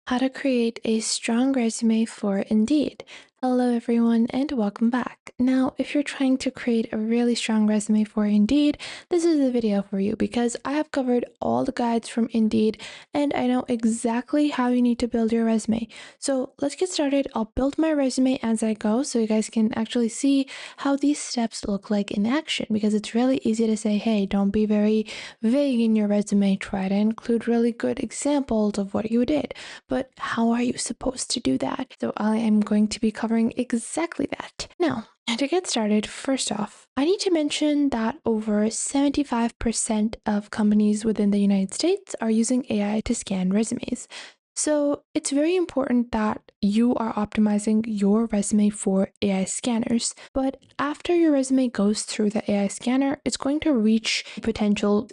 How to create a strong resume for Indeed. Hello, everyone, and welcome back. Now, if you're trying to create a really strong resume for Indeed, this is the video for you because I have covered all the guides from Indeed and I know exactly how you need to build your resume. So let's get started. I'll build my resume as I go so you guys can actually see how these steps look like in action, because it's really easy to say, hey, don't be very vague in your resume. Try to include really good examples of what you did. But how are you supposed to do that? So I am going to be covering exactly that. Now, to get started, first off, I need to mention that over 75% of companies within the United States are using AI to scan resumes. So it's very important that you are optimizing your resume for AI scanners. But after your resume goes through the AI scanner, it's going to reach a potential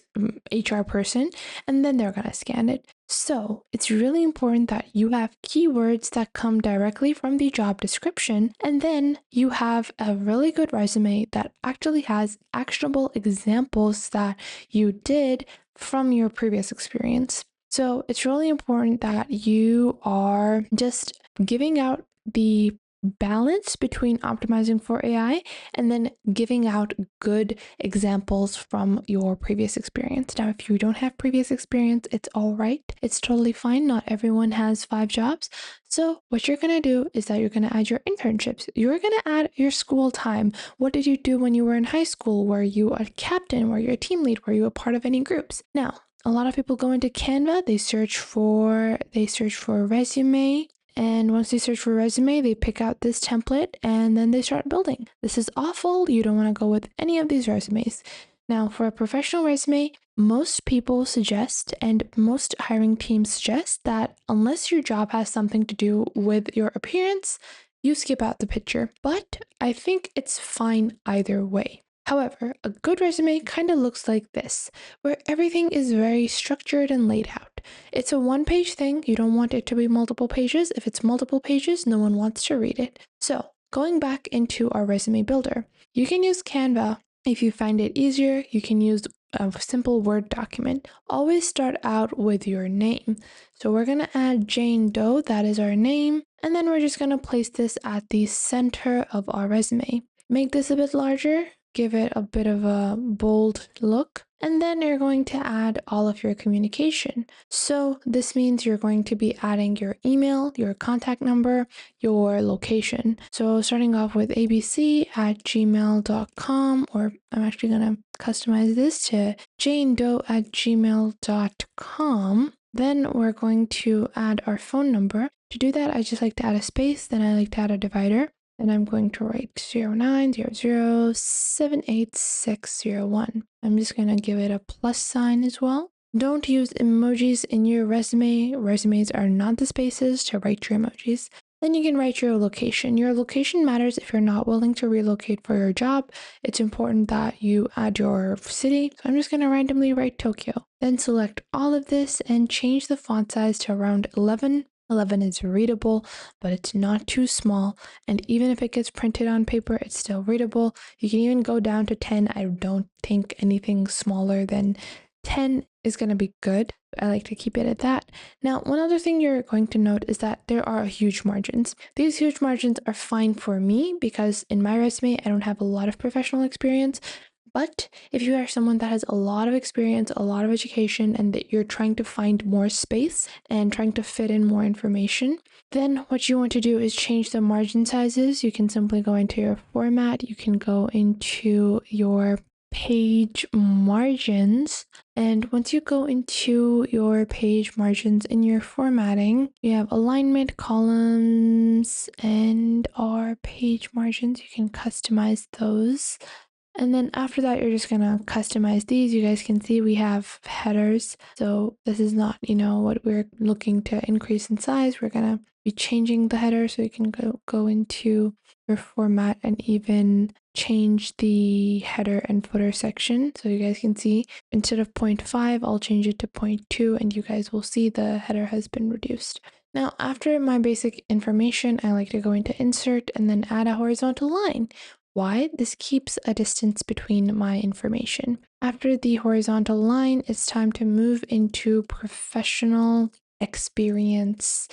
HR person, and then they're going to scan it. So it's really important that you have keywords that come directly from the job description, and then you have a really good resume that actually has actionable examples that you did from your previous experience. So it's really important that you are just giving out the balance between optimizing for AI and then giving out good examples from your previous experience. Now, if you don't have previous experience, it's all right. It's totally fine. Not everyone has 5 jobs. So what you're going to do is that you're going to add your internships. You're going to add your school time. What did you do when you were in high school? Were you a captain? Were you a team lead? Were you a part of any groups? Now, a lot of people go into Canva, they search for a resume, and once they search for resume, they pick out this template and then they start building. This is awful. You don't want to go with any of these resumes. Now, for a professional resume, most people suggest and most hiring teams suggest that unless your job has something to do with your appearance, you skip out the picture. But I think it's fine either way. However, a good resume kind of looks like this, where everything is very structured and laid out. It's a one-page thing. You don't want it to be multiple pages. If it's multiple pages, no one wants to read it. So going back into our resume builder, you can use Canva. If you find it easier, you can use a simple Word document. Always start out with your name. So we're going to add Jane Doe, that is our name, and then we're just going to place this at the center of our resume. Make this a bit larger, give it a bit of a bold look, and then you're going to add all of your communication. So this means you're going to be adding your email, your contact number, your location. So starting off with abc@gmail.com, or I'm actually going to customize this to janedoe@gmail.com. Then we're going to add our phone number. To do that, I just like to add a space, then I like to add a divider. And I'm going to write 0900786601. I'm just going to give it a plus sign as well. Don't use emojis in your resume. Resumes are not the spaces to write your emojis. Then you can write your location. Your location matters if you're not willing to relocate for your job. It's important that you add your city. So I'm just going to randomly write Tokyo. Then select all of this and change the font size to around 11. 11 is readable, but it's not too small. And even if it gets printed on paper, it's still readable. You can even go down to 10. I don't think anything smaller than 10 is going to be good. I like to keep it at that. Now, one other thing you're going to note is that there are huge margins. These huge margins are fine for me because in my resume, I don't have a lot of professional experience. But if you are someone that has a lot of experience, a lot of education, and that you're trying to find more space and trying to fit in more information, then what you want to do is change the margin sizes. You can simply go into your format. You can go into your page margins. And once you go into your page margins in your formatting, you have alignment, columns, and our page margins. You can customize those. And then after that, you're just gonna customize these. You guys can see we have headers. So this is not, what we're looking to increase in size. We're gonna be changing the header so you can go into your format and even change the header and footer section. So you guys can see instead of 0.5, I'll change it to 0.2 and you guys will see the header has been reduced. Now, after my basic information, I like to go into insert and then add a horizontal line. Why? This keeps a distance between my information. After the horizontal line, it's time to move into professional experience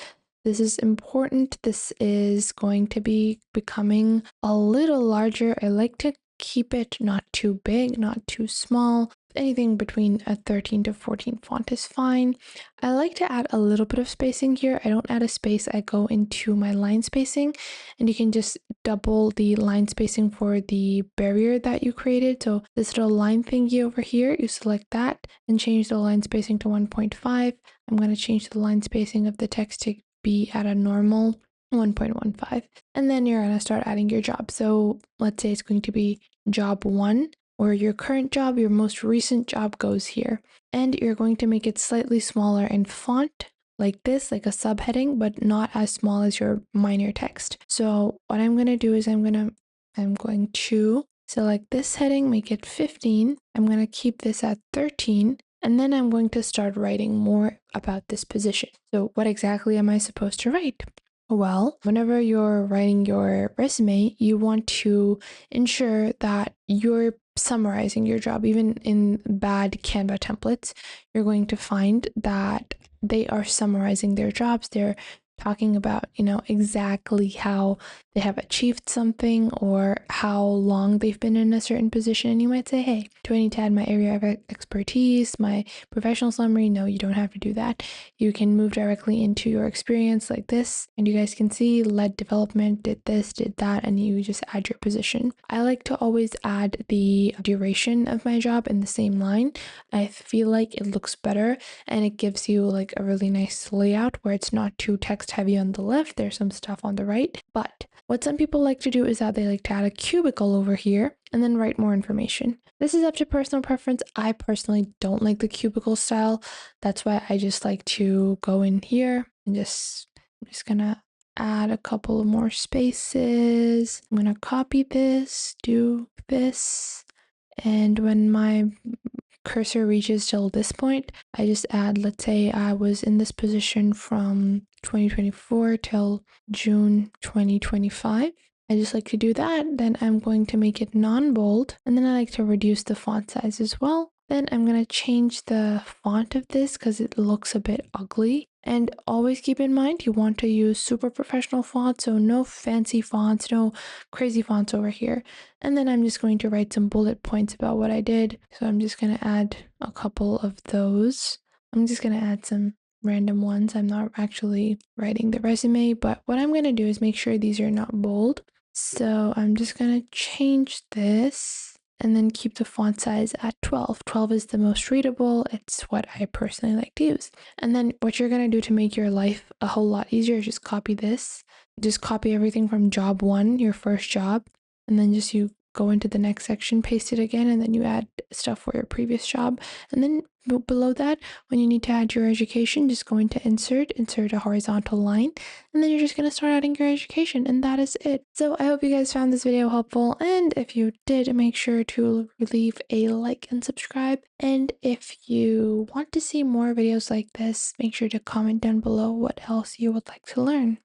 This is important. This is going to be becoming a little larger. I like to keep it not too big, not too small. Anything between a 13 to 14 font is fine. I like to add a little bit of spacing here. I don't add a space. I go into my line spacing, and you can just double the line spacing for the barrier that you created. So this little line thingy over here, you select that and change the line spacing to 1.5. I'm going to change the line spacing of the text to be at a normal 1.15. And then you're going to start adding your job. So let's say it's going to be job 1, or your current job, your most recent job goes here. And you're going to make it slightly smaller in font, like this, like a subheading, but not as small as your minor text. So what I'm going to do is I'm going to select this heading, make it 15. I'm going to keep this at 13. And then I'm going to start writing more about this position. So what exactly am I supposed to write? Well, whenever you're writing your resume, you want to ensure that you're summarizing your job. Even in bad Canva templates, you're going to find that they are summarizing their jobs. They're talking about, exactly how they have achieved something or how long they've been in a certain position. And you might say, hey, do I need to add my area of expertise, my professional summary? No, you don't have to do that. You can move directly into your experience like this, and you guys can see led development, did this, did that, and you just add your position. I like to always add the duration of my job in the same line. I feel like it looks better and it gives you like a really nice layout where it's not too text heavy on the left. There's some stuff on the right. But what some people like to do is that they like to add a cubicle over here and then write more information. This is up to personal preference. I personally don't like the cubicle style. That's why I just like to go in here and I'm just gonna add a couple of more spaces. I'm gonna copy this, do this, and when my cursor reaches till this point, I just add, let's say I was in this position from 2024 till June 2025. I just like to do that. Then I'm going to make it non-bold, and then I like to reduce the font size as well. Then I'm going to change the font of this because it looks a bit ugly. And always keep in mind, you want to use super professional fonts, so no fancy fonts, no crazy fonts over here. And then I'm just going to write some bullet points about what I did. So I'm just going to add a couple of those. I'm just going to add some random ones. I'm not actually writing the resume, but what I'm going to do is make sure these are not bold. So I'm just going to change this and then keep the font size at 12. 12 is the most readable. It's what I personally like to use. And then what you're going to do to make your life a whole lot easier is just copy this. Just copy everything from job 1, your first job, and then just you go into the next section, paste it again, and then you add stuff for your previous job. And then below that, when you need to add your education, just go into insert a horizontal line, and then you're just going to start adding your education, and that is it. So I hope you guys found this video helpful, and if you did, make sure to leave a like and subscribe. And if you want to see more videos like this, make sure to comment down below what else you would like to learn.